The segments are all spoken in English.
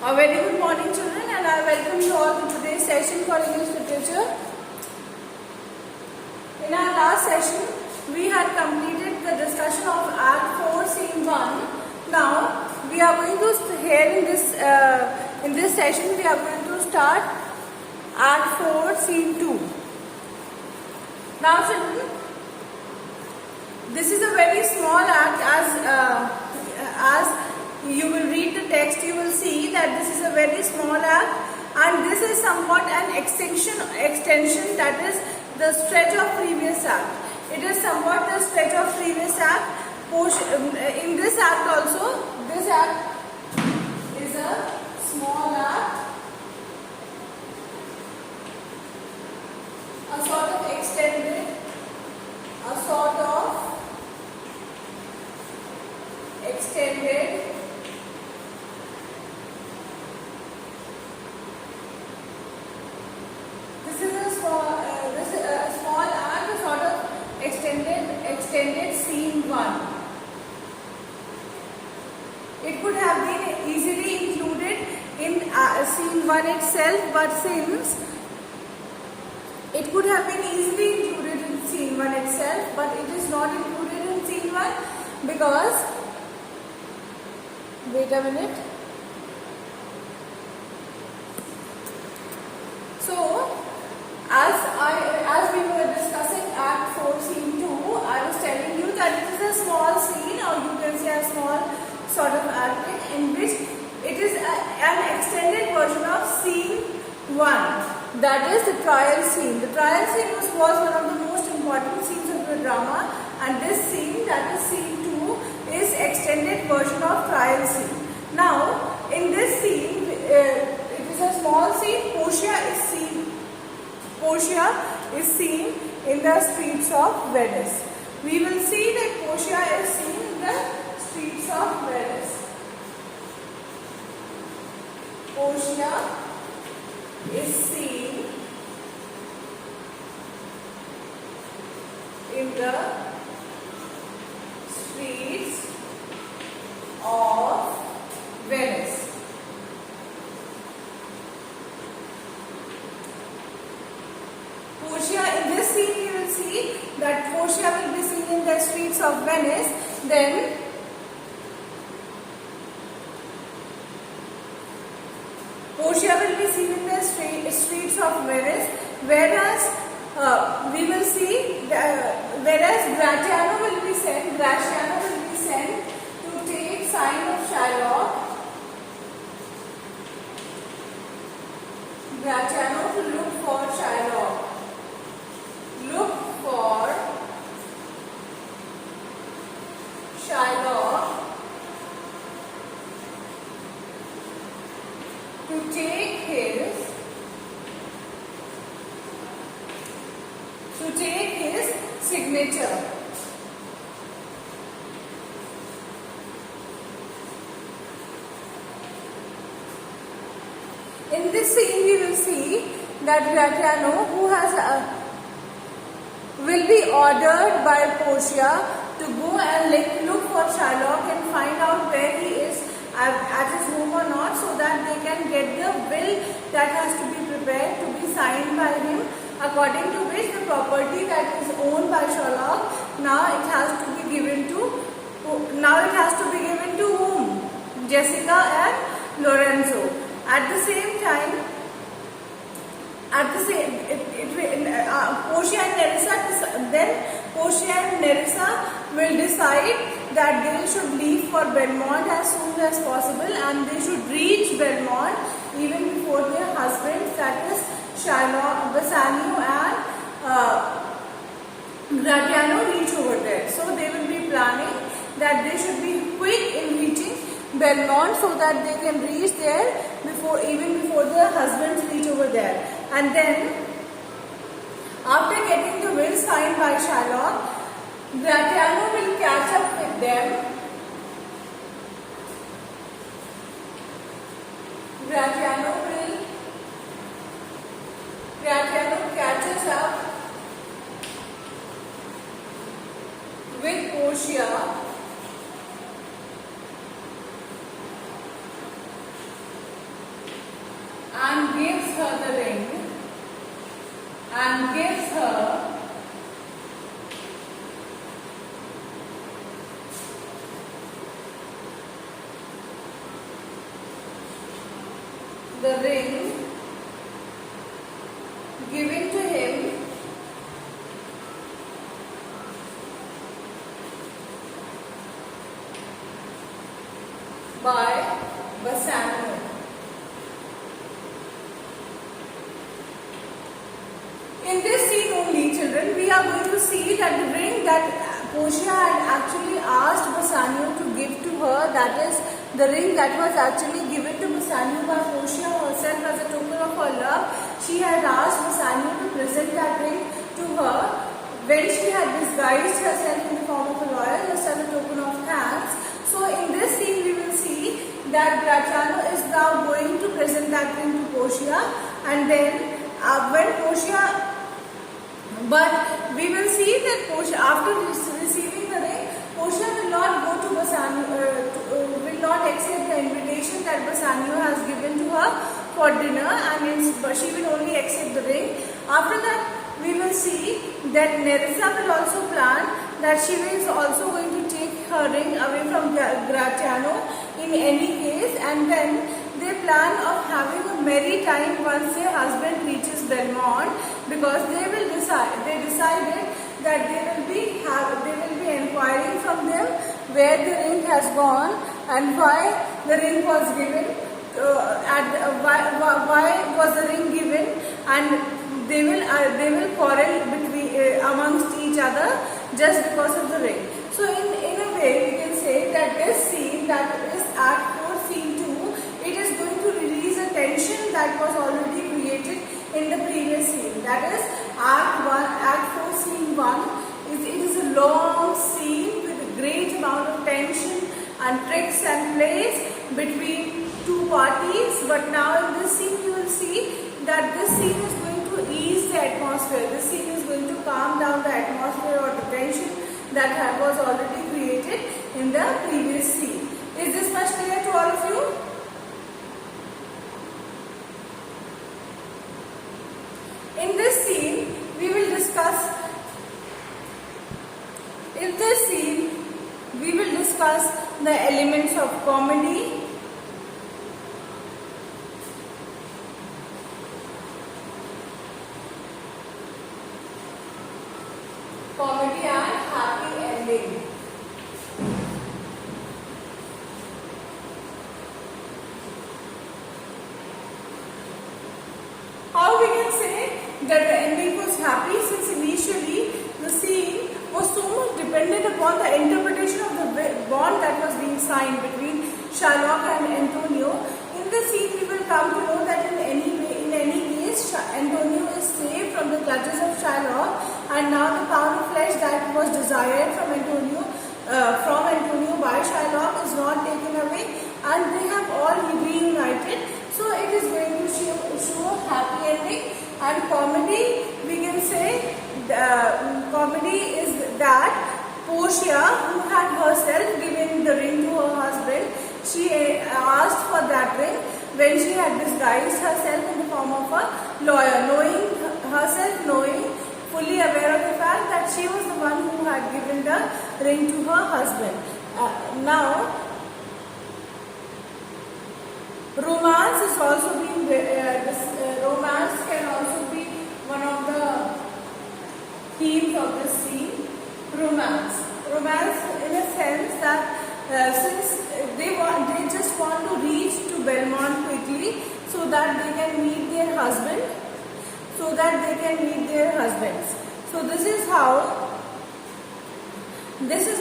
A very good morning, children, and I welcome you all to today's session for English literature. In our last session, we had completed the discussion of Act 4, Scene 1. Now, we are going to here in this session, we are going to start Act 4, Scene 2. Now, children, this is a very small act. As you will read the text, you will see that this is a very small act, and this is somewhat an extension that is the stretch of previous act. It is somewhat the stretch of previous act. In this act also, this act is a small act, a sort of extended, this is a small act, a sort of extended scene 1. It could have been easily included in scene 1 itself, but since it could have been easily included in scene 1 itself, but it is not included in scene 1 because, wait a minute. So, as we were discussing Act 4, Scene 2, I was telling you that it is a small scene, or you can say a small sort of acting, in which it is an extended version of Scene 1. That is the trial scene. The trial scene was one of the most important scenes of the drama, and this scene, that is Scene 2, is extended version of trial scene. Now, in this scene, it is a small scene. Portia is seen in the streets of Venice. We will see that Portia is seen in the streets of Venice. Portia is seen in the streets of Venice. Portia, in this scene you will see that Portia will be seen in the streets of Venice. Then Portia will be seen in the streets of Venice, whereas we will see whereas Gratiano will be sent to take sign of Shylock. Gratiano to look for Shylock. To take his signature. In this scene, we will see that Gratiano, will be ordered by Portia to go and look for Shylock and find out where he is at his home or not, so that they can get the will that has to be prepared to be signed by him, according to which the property that is owned by Shylock now it has to be given to whom? Jessica and Lorenzo. At the same time, Portia and Nerissa will decide that they should leave for Belmont as soon as possible, and they should reach Belmont even before their husbands, that is Shylock, Bassanio and Gratiano, reach over there. So they will be planning that they should be quick in reaching Belmont so that they can reach there even before their husbands reach over there. And then, after getting the will signed by Shylock, Gratiano will catch up with them. Gratiano catches up with Portia and gives her the ring and gives her the ring given to him by Bassanio. In this scene only, children, we are going to see that the ring that Portia had actually asked Bassanio to give to her, that is the ring that was actually given to Bassanio by Portia herself as a token of her love. She had asked Bassanio to present that ring to her when she had disguised herself in the form of a lawyer, just as a token of thanks. So in this scene we will see that Gratiano is now going to present that ring to Portia, and then when Portia, but we will see that Portia, after receiving the ring, Portia will not go to Bassanio, will not accept the invitation that Bassanio has given to her for dinner, and she will only accept the ring. After that, we will see that Nerissa will also plan that she is also going to take her ring away from Gratiano in any case, and then they plan of having a merry time once their husband reaches Belmont, because they decided that they will be inquiring from them where the ring has gone and why the ring was given, why was the ring given, and they will quarrel amongst each other just because of the ring. So in a way we can say that this scene, that is Act 4 Scene 2, it is going to release a tension that was already created in the previous scene. That is Act 4 Scene 1. It is a long scene with a great amount of tension and tricks and plays between two parties. But now in this scene you will see that this scene is going to ease the atmosphere. This scene is going to calm down the atmosphere or the tension that was already created in the previous scene. Is this much clear to all of you? In this scene, we will discuss the elements of comedy, and happy ending. How we can say that the ending was happy, since initially the scene was so much dependent upon the interpretation of the bond that was being signed between Shylock and Antonio. In the scene we will come to know that in any case Antonio is saved from the clutches of Shylock, and now the pound of flesh that was desired from Antonio by Shylock is not taken away, and they have all reunited. So it is going to show a happy ending. And comedy, we can say comedy is that Portia, who had herself given the ring to her husband, she asked for that ring when she had disguised herself in the form of a lawyer, knowing, fully aware of the fact that she was the one who had given the ring to her husband. Now, romance is also being romance can also be one of the themes of this scene. Romance in a sense that since they just want to reach to Belmont quickly so that they can meet their husbands. So this is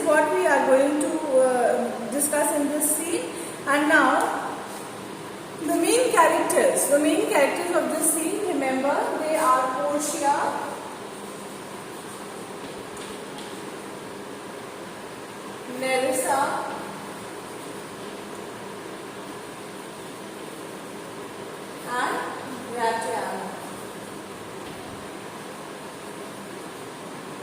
what we are going to discuss in this scene. And now the main characters of this scene, remember, they are Portia, Nerissa, and Gratiano.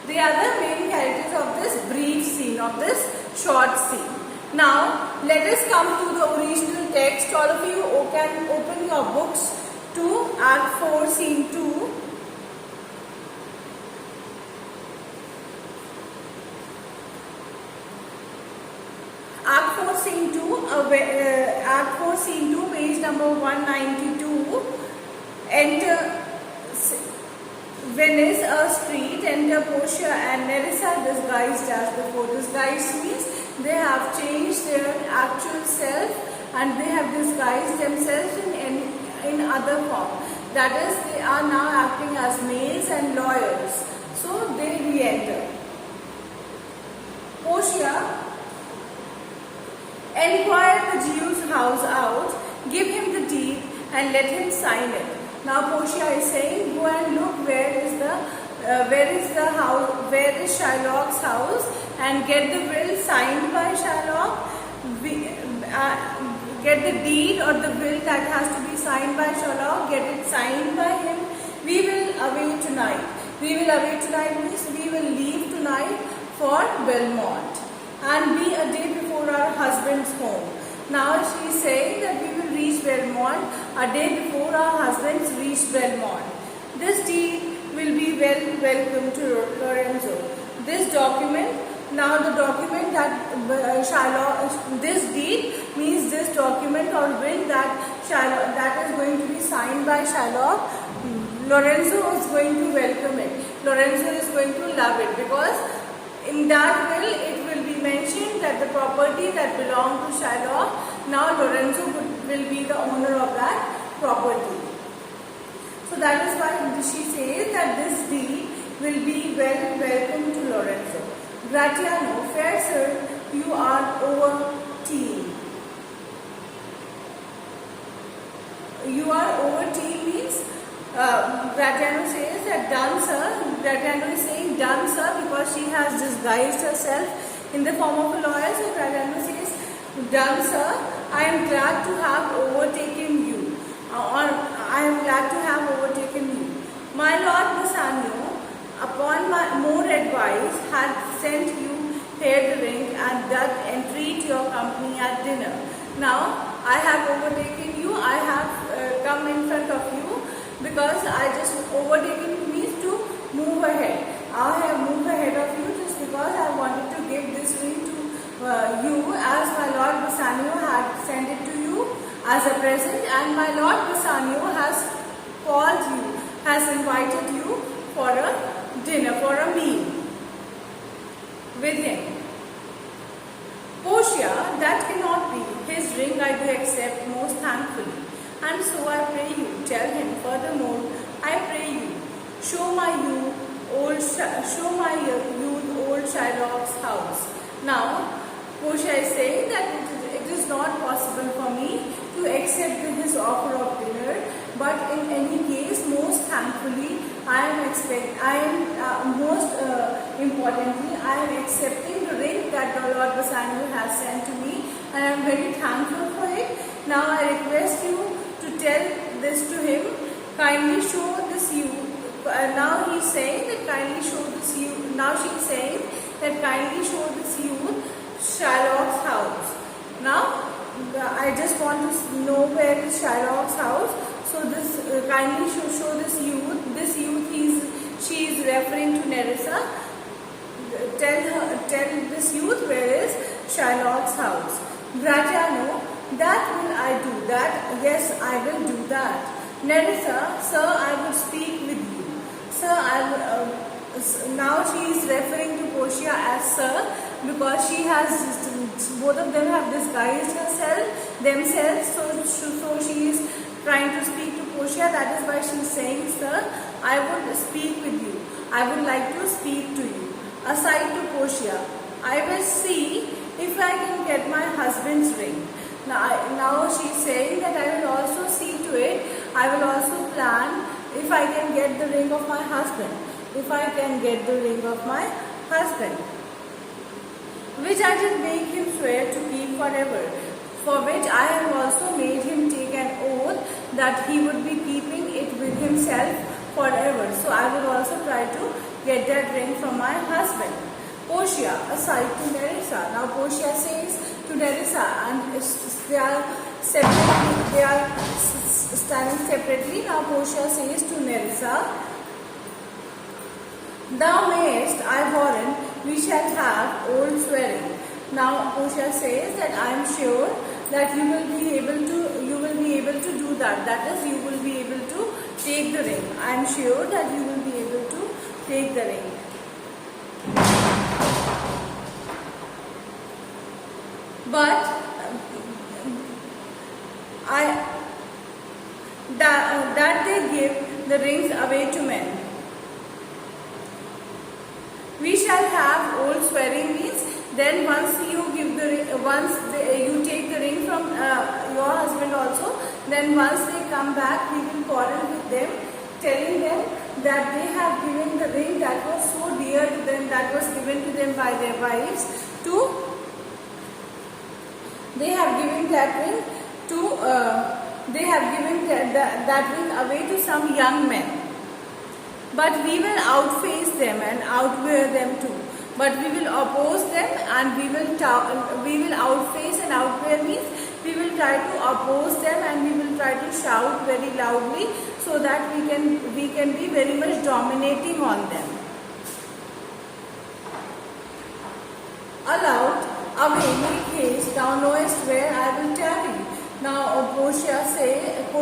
They are the main characters of this brief scene, of this short scene. Now, let us come to the original text. All of you can open your books to Act 4, Scene 2. Act 4, Scene 2, Act 4, Scene 2, page number 192. Enter Venice, a street. Enter Portia and Nerissa disguised as before. Disguised means they have changed their actual self and they have disguised themselves in other form. That is, they are now acting as maids and lawyers. So they re-enter. Portia, enquire the Jew's house out, give him the deed and let him sign it. Now Portia is saying, go and look where is Shylock's house and get the will signed by Shylock. Get the deed or the will that has to be signed by Shylock, get it signed by him. We will away tonight. We will away tonight means we will leave tonight for Belmont and be a day before our husband's home. Now she is saying that we will reach Belmont a day before our husbands reach Belmont. This deed will be welcome to Lorenzo. This document, now the document that Shylock, this deed means this document or will that is going to be signed by Shylock. Lorenzo is going to welcome it. Lorenzo is going to love it because in that will it will be mentioned that the property that belonged to Shylock, now Lorenzo will be the owner of that property. So that is why she says that this deed will be welcome to Lorenzo. Gratiano, fair sir, you are over tea. You are over tea means Gratiano says that done sir. Gratiano is saying done sir because she has disguised herself in the form of a lawyer. So Gratiano says done sir, I am glad to have overtaken you. Or I am glad to have overtaken you. My Lord Bassanio, upon my more advice, had sent you here the ring and doth entreat your company at dinner. Now I have overtaken you. I have come in front of you because I just overtaken means to move ahead. I have moved ahead of you just because I wanted to give this ring to you as my Lord Bassanio had sent it to you as a present, and my Lord Bassanio has called you, has invited you for a dinner, for a meal with him. Portia, that cannot be. His ring I do accept most thankfully, and so I pray you, tell him furthermore, I pray you, show my youth old Shylock's house. Now, Portia is saying that it is not possible for me to accept his offer of dinner, but in any case, most thankfully, most importantly, I am accepting the ring that the Lord Bassanio has sent to me, and I am very thankful for it. Now I request you to tell this to him. Kindly show this youth. Now he is saying that kindly show this youth. Now she is saying that kindly show this youth Shylock's house. Now I just want to know where is Shylock's house. So this kindly show this youth. This youth she is referring to Nerissa. Tell this youth where is Shylock's house. Gratiano, that will I do. That yes, I will do that. Nerissa, sir, I will speak with you. Sir, now she is referring to Portia as sir because she has, both of them have disguised themselves. So she is trying to speak to Portia. That is why she is saying, sir, I would speak with you. I would like to speak to you. Aside to Portia, I will see if I can get my husband's ring. Now she is saying that I will also see to it. I will also plan if I can get the ring of my husband. If I can get the ring of my husband, which I did make him swear to keep forever, for which I have also made him take an oath that he would be keeping it with himself forever. So I will also try to get that ring from my husband. Portia, aside to Nerissa. Now Portia says to Nerissa, and they are standing separately. Now Portia says to Nerissa, "Thou mayest, I warrant, we shall have old swearing." Now Portia says that I am sure that you will be able to do that. That is, you will be able to take the ring. I am sure that you will be able to take the ring. But that they give the rings away to men. We shall have old swearing means then once you give the ring, you take the ring from your husband also, then once they come back, we will quarrel with them, telling them that they have given the ring that was so dear to them, that was given to them by their wives, they have given that ring away to some young men. But we will outface them and outwear them too. But we will oppose them and we will outface and outwear means we will try to oppose them and we will try to shout very loudly so that we can be very much dominating on them. Aloud, away, make haste, thou knowest where I will tarry. Now Portia says,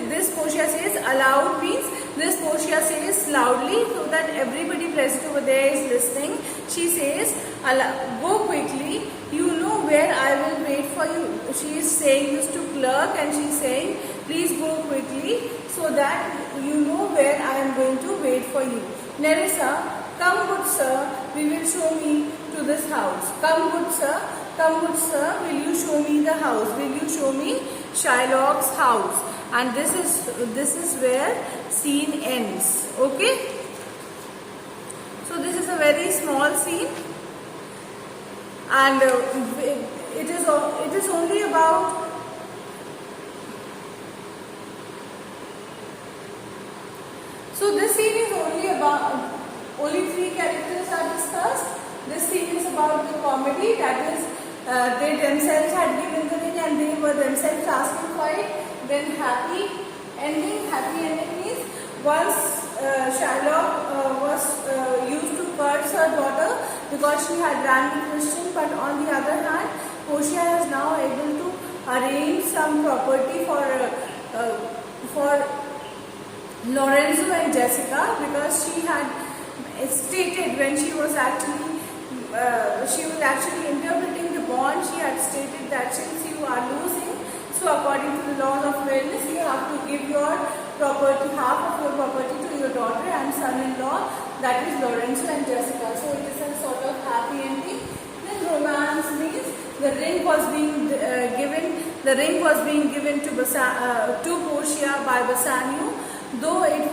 this Portia says aloud means this Portia says loudly so that everybody present over there is listening. She says, "Go quickly, you know where I will wait for you." She is saying this to clerk and she is saying, "Please go quickly so that you know where I am going to wait for you." Nerissa, "Come, good sir, we will show me to this house." Come, good sir, will you show me the house? Will you show me Shylock's house? And this is where scene ends. Okay? So this is a very small scene, and it is only about this scene is only 3 characters are discussed. This scene is about the comedy, that is they themselves had given the ring and they were themselves asking for it. Then happy ending means once Shylock was used to curse her daughter because she had ran with Christian, but on the other hand, Portia is now able to arrange some property for Lorenzo and Jessica, because she had stated when she was actually interpreting the bond, she had stated that since you are losing, so according to the laws of fairness, you have to give your property, half of your property, to your daughter and son-in-law, that is Lorenzo and Jessica. So it is a sort of happy ending. Then romance means the ring was being given to Portia by Bassanio. Though it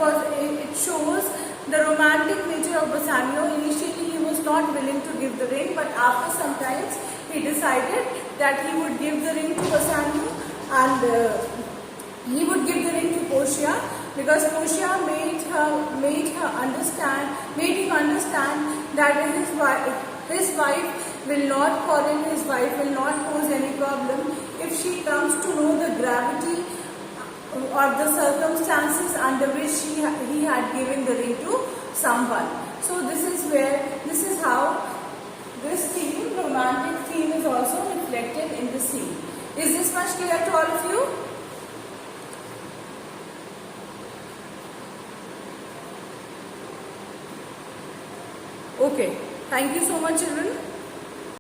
shows the romantic nature of Bassanio. Initially he was not willing to give the ring, but after some time he decided that he would give the ring to Bassanio and he would give the ring to Portia, because Portia made him understand that his wife will not quarrel, his wife will not pose any problem if she comes to know the gravity or the circumstances under which he had given the ring to someone. So this is how this theme, romantic theme, is also reflected in the scene. Is this much clear to all of you? Okay. Thank you so much, children.